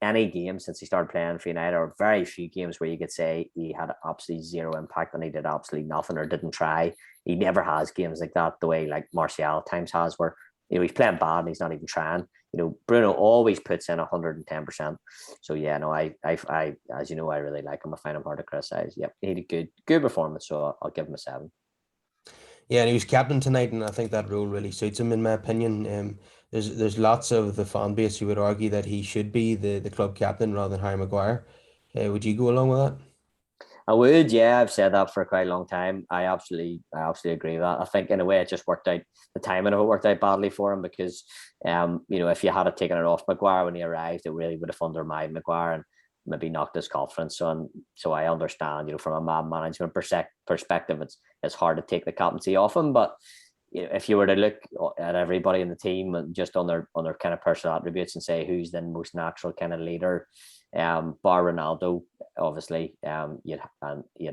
any game since he started playing for United, or very few games where you could say he had absolutely zero impact and he did absolutely nothing or didn't try. He never has games like that, the way like Martial at times has, where he's playing bad and he's not even trying. Bruno always puts in 110%. So yeah, no, I as you know, I really like him. I find him hard to criticize. Yep, he had a good performance, so I'll give him a seven. Yeah, and he was captain tonight, and I think that role really suits him, in my opinion. There's lots of the fan base who would argue that he should be the club captain rather than Harry Maguire. Would you go along with that? I would, yeah. I've said that for quite a long time. I absolutely agree with that. I think in a way it just worked out. The timing of it worked out badly for him because, if you had taken it off Maguire when he arrived, it really would have undermined Maguire and maybe knocked his confidence. So I understand, from a man management perspective, it's hard to take the captaincy off him. But if you were to look at everybody in the team and just on their kind of personal attributes and say who's the most natural kind of leader, bar Ronaldo, obviously, you'd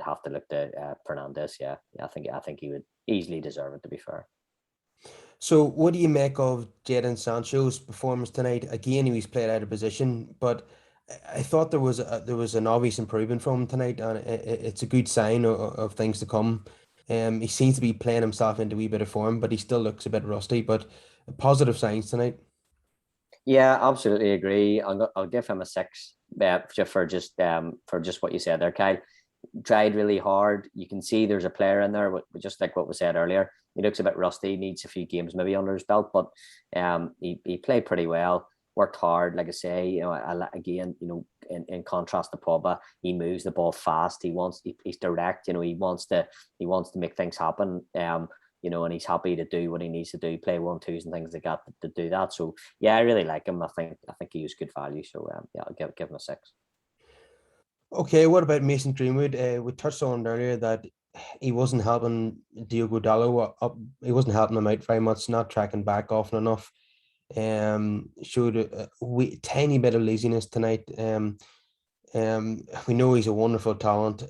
have to look to Fernandes. Yeah, I think he would easily deserve it, to be fair. So, what do you make of Jadon Sancho's performance tonight? Again, he was played out of position, but I thought there was an obvious improvement from him tonight, and it's a good sign of things to come. He seems to be playing himself into a wee bit of form, but he still looks a bit rusty. But positive signs tonight. Yeah, absolutely agree. I'll give him a six. For just what you said there, Kyle. Tried really hard. You can see there's a player in there, just like what was said earlier. He looks a bit rusty, needs a few games maybe under his belt, but he played pretty well, worked hard. Like I say, again, in contrast to Pogba, he moves the ball fast. He's direct. He wants to make things happen. And he's happy to do what he needs to do, play 1-2s and things like that to do that. So yeah, I really like him. I think he was good value. So yeah, I'll give him a six. Okay, what about Mason Greenwood? We touched on earlier that he wasn't helping Diogo Dalot up. He wasn't helping him out very much, not tracking back often enough. Showed a tiny bit of laziness tonight. We know he's a wonderful talent.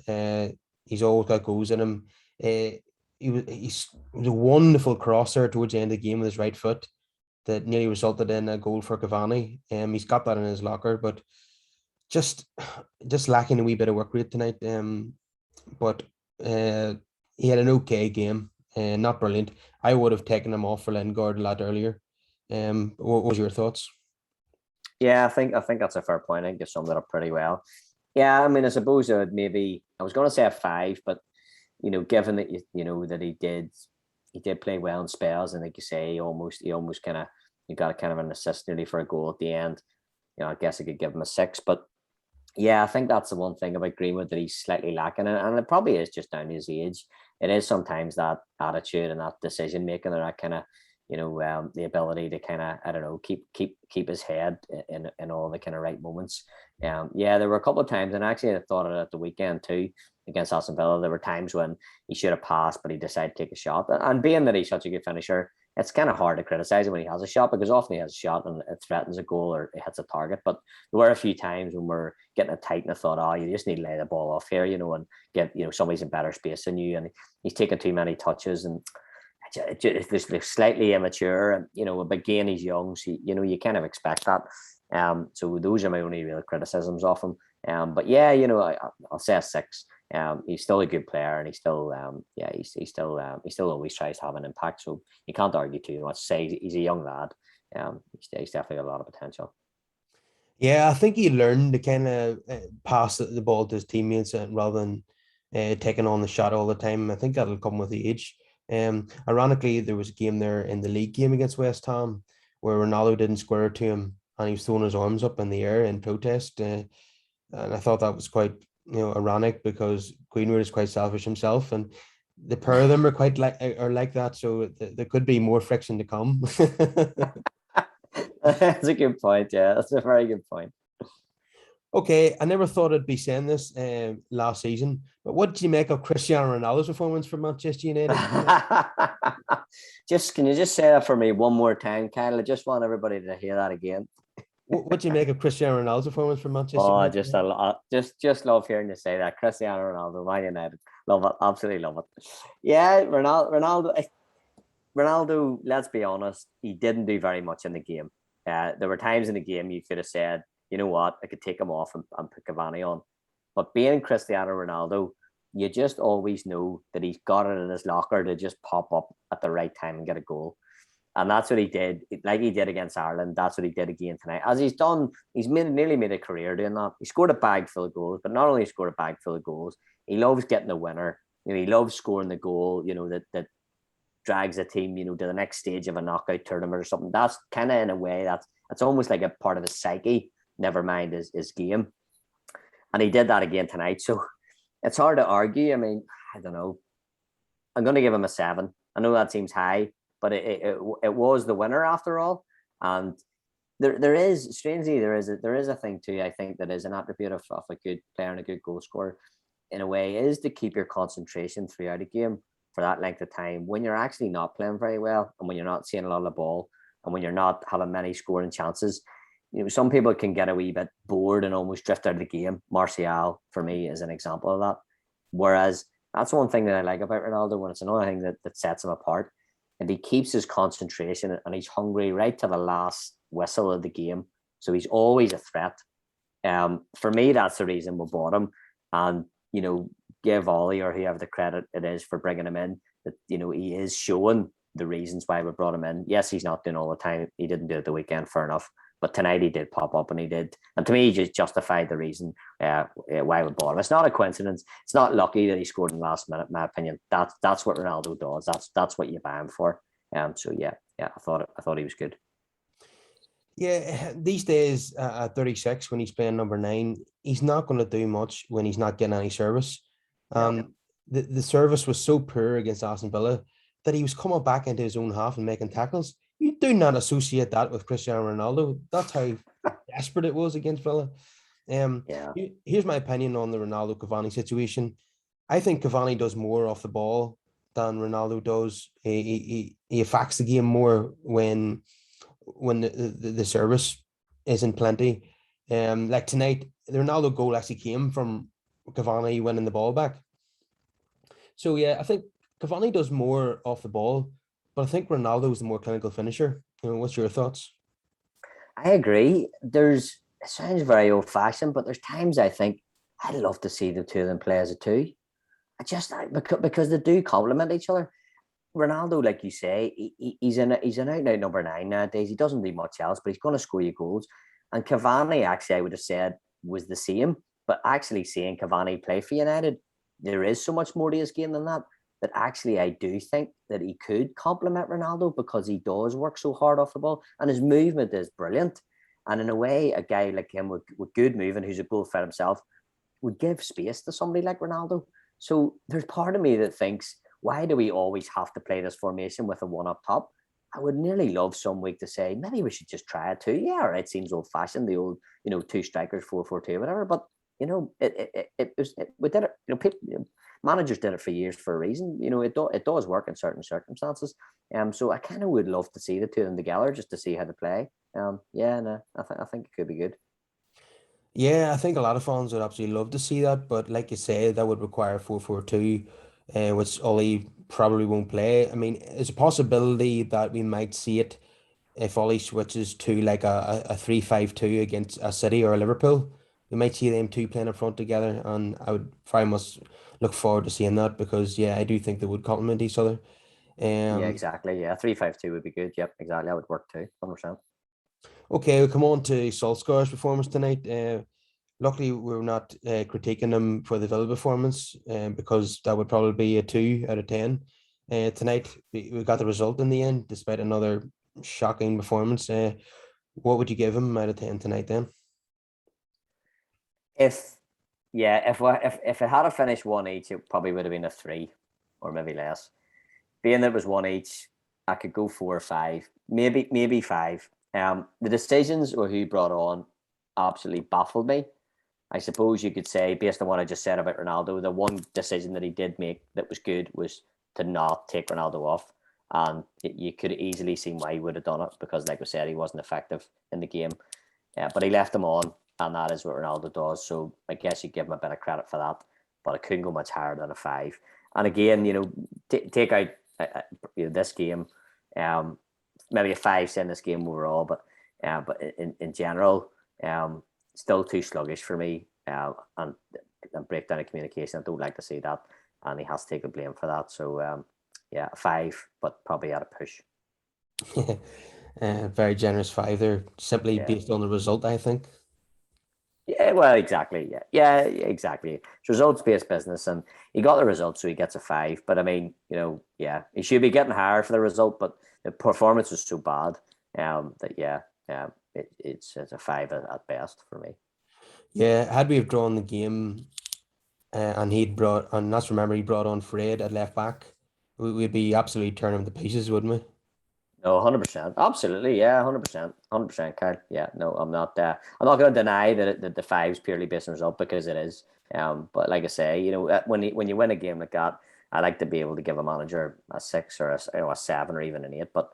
He's always got goals in him. He was a wonderful crosser towards the end of the game with his right foot that nearly resulted in a goal for Cavani. He's got that in his locker, but just just lacking a wee bit of work rate tonight. But uh, he had an okay game, not brilliant. I would have taken him off for Lingard a lot earlier. What was your thoughts? Yeah, I think that's a fair point. I think you summed it up pretty well. Yeah, I mean, I suppose I was going to say a five, but given that that he did play well in spells, and like you say, he almost kind of he got kind of an assist nearly for a goal at the end. I guess I could give him a six, but yeah, I think that's the one thing about Greenwood that he's slightly lacking, and it probably is just down to his age. It is sometimes that attitude and that decision making, or that kind of, the ability to kind of, I don't know, keep his head in all the kind of right moments. Yeah, there were a couple of times, and actually I thought it at the weekend too against Aston Villa. There were times when he should have passed, but he decided to take a shot. And being that he's such a good finisher, it's kind of hard to criticize him when he has a shot, because often he has a shot and it threatens a goal or it hits a target. But there were a few times when we're getting it tight and I thought, oh, you just need to lay the ball off here, and get, somebody's in better space than you. And he's taking too many touches, and it's slightly immature. And, but again, he's young. So, you kind of expect that. So those are my only real criticisms of him. But yeah, I'll say a six. He's still a good player, and he's still, he still always tries to have an impact. So you can't argue too much. Say he's a young lad. He's definitely got a lot of potential. Yeah, I think he learned to kind of pass the ball to his teammates rather than taking on the shot all the time. I think that'll come with the age. Ironically, there was a game there in the league game against West Ham where Ronaldo didn't square it to him, and he was throwing his arms up in the air in protest. And I thought that was quite, ironic, because Greenwood is quite selfish himself, and the pair of them are like that. So there could be more friction to come. That's a good point. Yeah, that's a very good point. Okay, I never thought I'd be saying this last season, but what did you make of Cristiano Ronaldo's performance for Manchester United? Can you just say that for me one more time, Kyle? I just want everybody to hear that again. What do you make of Cristiano Ronaldo's performance for Manchester Oh, United? just a lot, just love hearing you say that. Cristiano Ronaldo, Man United, love it, absolutely love it. Yeah, Ronaldo. Let's be honest, he didn't do very much in the game. There were times in the game you could have said, you know what, I could take him off and put Cavani on. But being Cristiano Ronaldo, you just always know that he's got it in his locker to just pop up at the right time and get a goal. And that's what he did, like he did against Ireland. That's what he did again tonight. As he's done, nearly made a career doing that. He scored a bag full of goals, but not only scored a bag full of goals, he loves getting the winner. He loves scoring the goal, that drags a team, to the next stage of a knockout tournament or something. That's kind of, in a way, that's almost like a part of his psyche, never mind his game. And he did that again tonight. So it's hard to argue. I mean, I don't know. I'm going to give him a 7. I know that seems high, but it was the winner after all. And there is strangely there is a thing too. I think that is an attribute of a good player and a good goal scorer in a way is to keep your concentration throughout a game for that length of time when you're actually not playing very well and when you're not seeing a lot of the ball and when you're not having many scoring chances. Some people can get a wee bit bored and almost drift out of the game. Martial, for me, is an example of that. Whereas that's one thing that I like about Ronaldo, and it's another thing that sets him apart. And he keeps his concentration and he's hungry right to the last whistle of the game. So he's always a threat. For me, that's the reason we bought him. And, give Ollie or whoever the credit it is for bringing him in, that, he is showing the reasons why we brought him in. Yes, he's not doing all the time. He didn't do it the weekend, fair enough. But tonight he did pop up and he did. And to me, he just justified the reason why we bought him. It's not a coincidence. It's not lucky that he scored in the last minute, in my opinion. That's what Ronaldo does. That's what you buy him for. So I thought he was good. Yeah, these days at 36, when he's playing number 9, he's not going to do much when he's not getting any service. Yeah. The service was so poor against Aston Villa that he was coming back into his own half and making tackles. You do not associate that with Cristiano Ronaldo. That's how desperate it was against Villa. Yeah. Here's my opinion on the Ronaldo Cavani situation. I think Cavani does more off the ball than Ronaldo does. He affects the game more when the service isn't plenty. Like tonight, the Ronaldo goal actually came from Cavani winning the ball back. So yeah, I think Cavani does more off the ball, but I think Ronaldo is the more clinical finisher. What's your thoughts? I agree. It sounds very old fashioned, but there's times I think I'd love to see the two of them play as a two. Because they do complement each other. Ronaldo, like you say, he's an out and out number 9 nowadays. He doesn't do much else, but he's going to score you goals. And Cavani, actually, I would have said was the same. But actually, seeing Cavani play for United, there is so much more to his game than that. That actually, I do think that he could complement Ronaldo because he does work so hard off the ball, and his movement is brilliant. And in a way, a guy like him with good moving, who's a goal threat himself, would give space to somebody like Ronaldo. So there's part of me that thinks, why do we always have to play this formation with a one up top? I would nearly love some week to say, maybe we should just try it too. Yeah, all right, seems old fashioned, the old, two strikers, 4-4-2, whatever. But, we did it, managers did it for years for a reason. It does work in certain circumstances. So I kind of would love to see the two of them together just to see how they play. I think it could be good. Yeah, I think a lot of fans would absolutely love to see that, but like you say, that would require 4-4-2, which Ollie probably won't play. I mean, it's a possibility that we might see it if Ollie switches to like a 3-5-2 against a City or a Liverpool. We might see them two playing up front together, and I would very much look forward to seeing that because yeah, I do think they would complement each other. Yeah, Um, exactly. Yeah, 3-5-2 would be good. Yep, exactly. That would work too. 100%. okay, we'll come on to Solskjaer's performance tonight. Luckily, we're not critiquing him for the Villa performance because that would probably be a 2 out of 10. Tonight, we got the result in the end, despite another shocking performance. What would you give him out of 10 tonight then? If if it had a finished 1 each, it probably would have been a 3 or maybe less. Being that it was 1 each, I could go 4 or 5, maybe 5. The decisions or who brought on absolutely baffled me. I suppose you could say, based on what I just said about Ronaldo, the one decision that he did make that was good was to not take Ronaldo off. And you could easily see why he would have done it because, like I said, he wasn't effective in the game. But he left him on, and that is what Ronaldo does. So I guess you give him a bit of credit for that. But I couldn't go much higher than a 5. And again, take out this game, maybe a 5 in this game overall, but in general, still too sluggish for me. And breakdown of communication, I don't like to see that, and he has to take the blame for that. So a 5, but probably at a push. Very generous 5 there, simply Yeah. based on the result, I think. Yeah, well, exactly. Yeah, exactly. It's results-based business, and he got the result, so he gets a 5. But I mean, he should be getting higher for the result, but the performance was so bad it's a 5 at best for me. Yeah, had we have drawn the game, and let's remember he brought on Fred at left back, we'd be absolutely turning him to pieces, wouldn't we? No, 100%. Absolutely. Yeah, 100%. 100%, Kyle. Yeah, no, I'm not going to deny that the five's purely based on result because it is. But like I say, when you win a game like that, I like to be able to give a manager a six or a seven or even an eight. But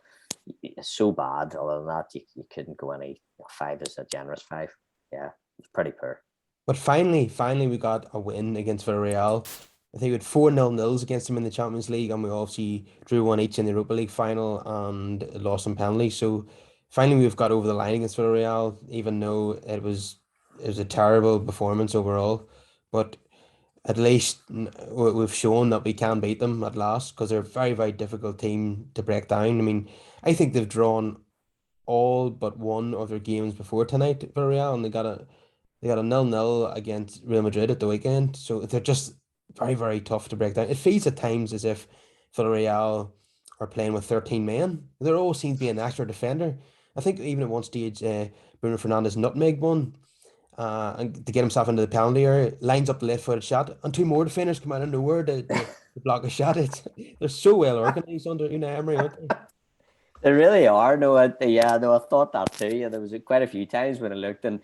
it's so bad. Other than that, you couldn't go any. Five is a generous five. Yeah, it's pretty poor. But finally, we got a win against Villarreal. I think we had 4-0 against them in the Champions League, and we obviously drew one each in the Europa League final and lost in penalties. So finally, we've got over the line against Villarreal, even though it was a terrible performance overall. But at least we've shown that we can beat them at last because they're a very, very difficult team to break down. I mean, I think they've drawn all but one of their games before tonight, Villarreal, and they got a 0-0 against Real Madrid at the weekend. So they're just very, very tough to break down. It feels at times as if Villarreal are playing with 13 men. There always seems to be an extra defender. I think even at one stage, Bruno Fernandes nutmeg one, and to get himself into the penalty area, lines up the left footed shot, and two more defenders come out of nowhere to block a shot. They're so well organised under Unai Emery, aren't they? They really are. No, yeah, no, I thought that too. Yeah, there was quite a few times when I looked, and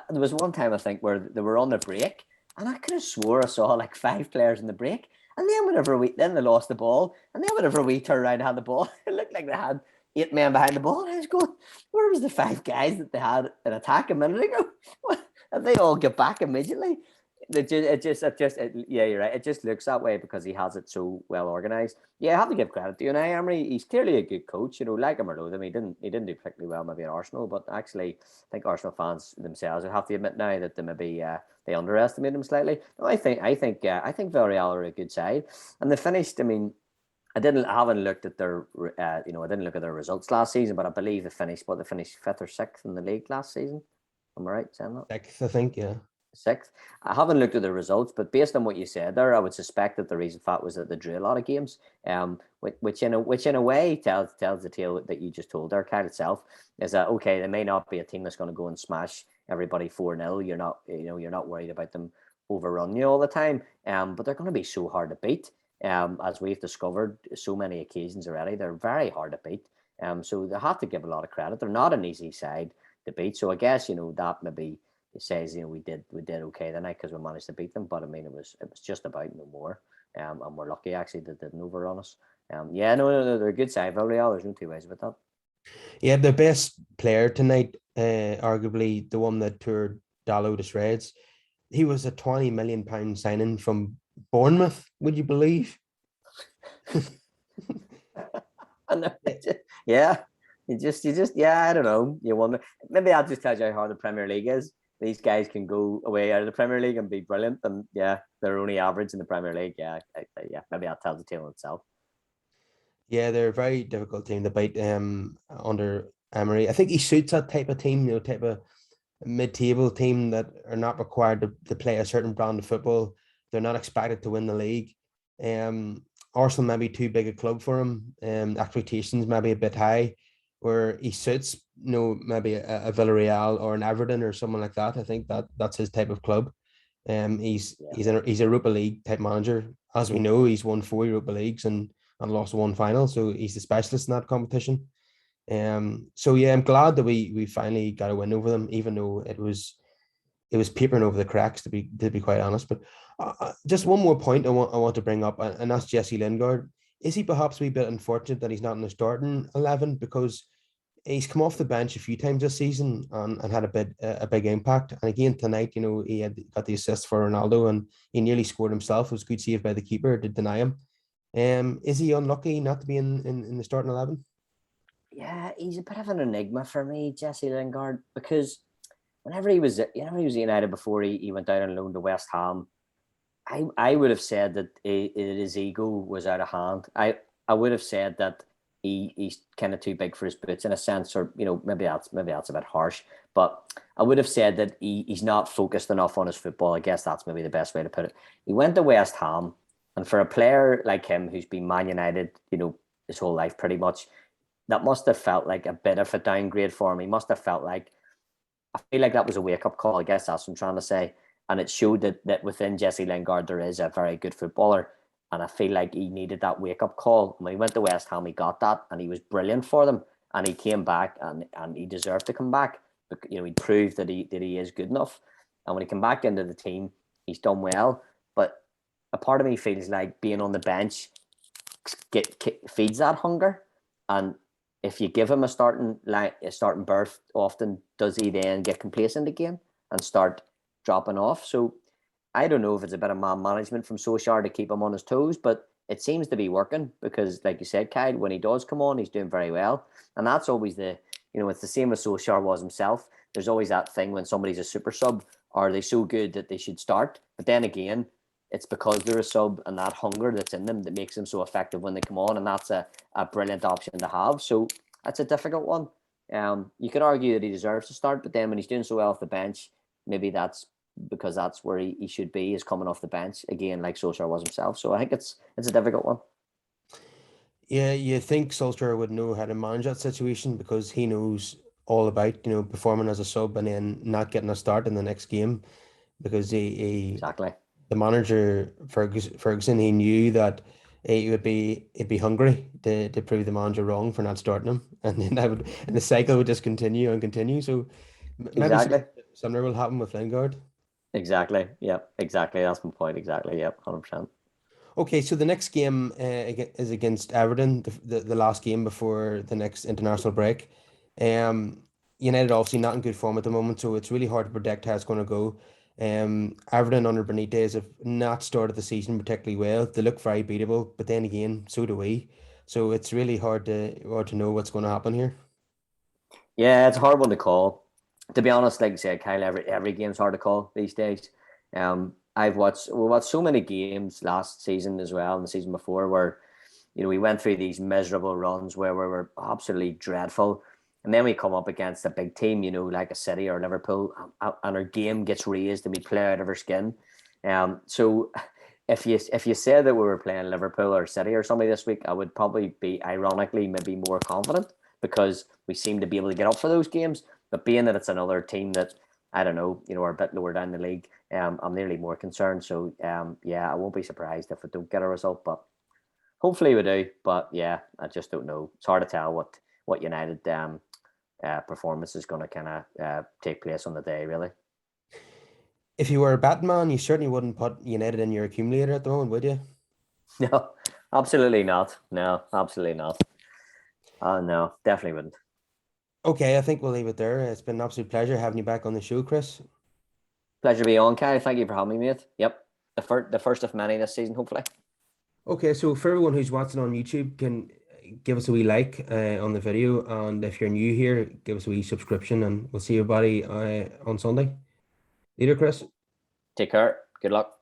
there was one time I think where they were on the break, and I could have swore I saw like five players in the break, and then they lost the ball, and then whenever we turned around and had the ball, it looked like they had eight men behind the ball, and I was going, where was the five guys that they had an attack a minute ago? And they all get back immediately. Yeah, you're right. It just looks that way because he has it so well organized. Yeah, I have to give credit to Unai Emery. He's clearly a good coach. Like him or loathe him, he didn't do particularly well maybe at Arsenal, but actually, I think Arsenal fans themselves would have to admit now that they underestimate him slightly. No, I think Villarreal are a good side, and they finished. I mean, I haven't looked at their I didn't look at their results last season, but I believe they finished fifth or sixth in the league last season. Am I right saying that? Sixth, I think, yeah. Sixth. I haven't looked at the results, but based on what you said there, I would suspect that the reason for that was that they drew a lot of games. Which in a way tells the tale that you just told there, Kyle itself, is that okay, they may not be a team that's going to go and smash everybody 4-0. You're not worried about them overrun you all the time. But they're going to be so hard to beat. As we've discovered so many occasions already, they're very hard to beat. So they have to give a lot of credit. They're not an easy side to beat. So I guess that maybe it says we did okay tonight because we managed to beat them, but I mean it was just about no more, and we're lucky actually that they didn't overrun us. Yeah, no, they're a good side, Villarreal. There's no two ways about that. Yeah, the best player tonight, arguably the one that toured Dallo to shreds. He was a £20 million signing from Bournemouth. Would you believe? I know, yeah, yeah, I don't know. You wonder maybe that just tells you how hard the Premier League is. These guys can go away out of the Premier League and be brilliant, and yeah, they're only average in the Premier League. Yeah, yeah, maybe that tells the tale itself. Yeah, they're a very difficult team to beat under Emery. I think he suits that type of team, type of mid-table team that are not required to play a certain brand of football. They're not expected to win the league. Arsenal may be too big a club for him. Expectations may be a bit high, where he suits, maybe a Villarreal or an Everton or someone like that. I think that's his type of club. He's Yeah. he's a Europa League type manager. As we know, he's won 4 Europa Leagues and lost one final, so he's the specialist in that competition. So yeah, I'm glad that we finally got a win over them, even though it was papering over the cracks to be quite honest. But just one more point I want to bring up, and that's Jesse Lingard. Is he perhaps a wee bit unfortunate that he's not in the starting 11 because he's come off the bench a few times this season and had a big impact. And again tonight, he had got the assist for Ronaldo and he nearly scored himself. It was a good save by the keeper to deny him. Is he unlucky not to be in the starting 11? Yeah, he's a bit of an enigma for me, Jesse Lingard, because whenever he was at United before he went down on loan to West Ham, I would have said that his ego was out of hand. I would have said that he's kind of too big for his boots in a sense, or maybe that's a bit harsh, but I would have said that he's not focused enough on his football. I guess that's maybe the best way to put it. He went to West Ham, and for a player like him who's been Man United, his whole life pretty much, that must have felt like a bit of a downgrade for him. He must have felt like I feel like that was a wake up call. I guess that's what I'm trying to say. and it showed that within Jesse Lingard there is a very good footballer. And I feel like he needed that wake-up call. When he went to West Ham, he got that, and he was brilliant for them. And he came back, and he deserved to come back. But, he proved that he is good enough. And when he came back into the team, he's done well. But a part of me feels like being on the bench feeds that hunger. And if you give him a starting berth, often does he then get complacent again and start dropping off? So I don't know if it's a bit of man management from Solskjaer to keep him on his toes, but it seems to be working because, like you said, Kyle, when he does come on, he's doing very well. And that's always it's the same as Solskjaer was himself. There's always that thing when somebody's a super sub, are they so good that they should start? But then again, it's because they're a sub and that hunger that's in them that makes them so effective when they come on. And that's a brilliant option to have. So that's a difficult one. You could argue that he deserves to start, but then when he's doing so well off the bench, maybe that's because that's where he should be, is coming off the bench again, like Solskjaer was himself. So I think it's a difficult one. Yeah, you think Solskjaer would know how to manage that situation because he knows all about, performing as a sub and then not getting a start in the next game because Exactly. the manager Ferguson, he knew that he'd be hungry to prove the manager wrong for not starting him, and then the cycle would just continue and continue. So maybe Exactly. similar will happen with Lingard. Exactly. Yep. Exactly. That's my point. Exactly. Yep. 100%. Okay, so the next game is against Everton, the last game before the next international break. Um, United obviously not in good form at the moment, so it's really hard to predict how it's going to go. Everton under Benitez have not started the season particularly well. They look very beatable, but then again, so do we. So it's really hard to know what's going to happen here. Yeah, it's a hard one to call. To be honest, like I said, Kyle, every game's hard to call these days. We watched so many games last season as well, and the season before, where we went through these miserable runs where we were absolutely dreadful, and then we come up against a big team, like a City or Liverpool, and our game gets raised and we play out of our skin. So if you said that we were playing Liverpool or City or somebody this week, I would probably be ironically maybe more confident because we seem to be able to get up for those games. But being that it's another team that I don't know, are a bit lower down the league, I'm nearly more concerned. So yeah, I won't be surprised if we don't get a result, but hopefully we do. But yeah, I just don't know. It's hard to tell what United performance is going to kind of take place on the day, really. If you were a Batman, you certainly wouldn't put United in your accumulator at the moment, would you? No, absolutely not. No, absolutely not. No, definitely wouldn't. Okay, I think we'll leave it there. It's been an absolute pleasure having you back on the show, Chris. Pleasure to be on, Kai. Thank you for having me, mate. Yep, the first of many this season, hopefully. Okay, so for everyone who's watching on YouTube, can give us a wee like on the video, and if you're new here, give us a wee subscription, and we'll see everybody on Sunday. Later, Chris. Take care. Good luck.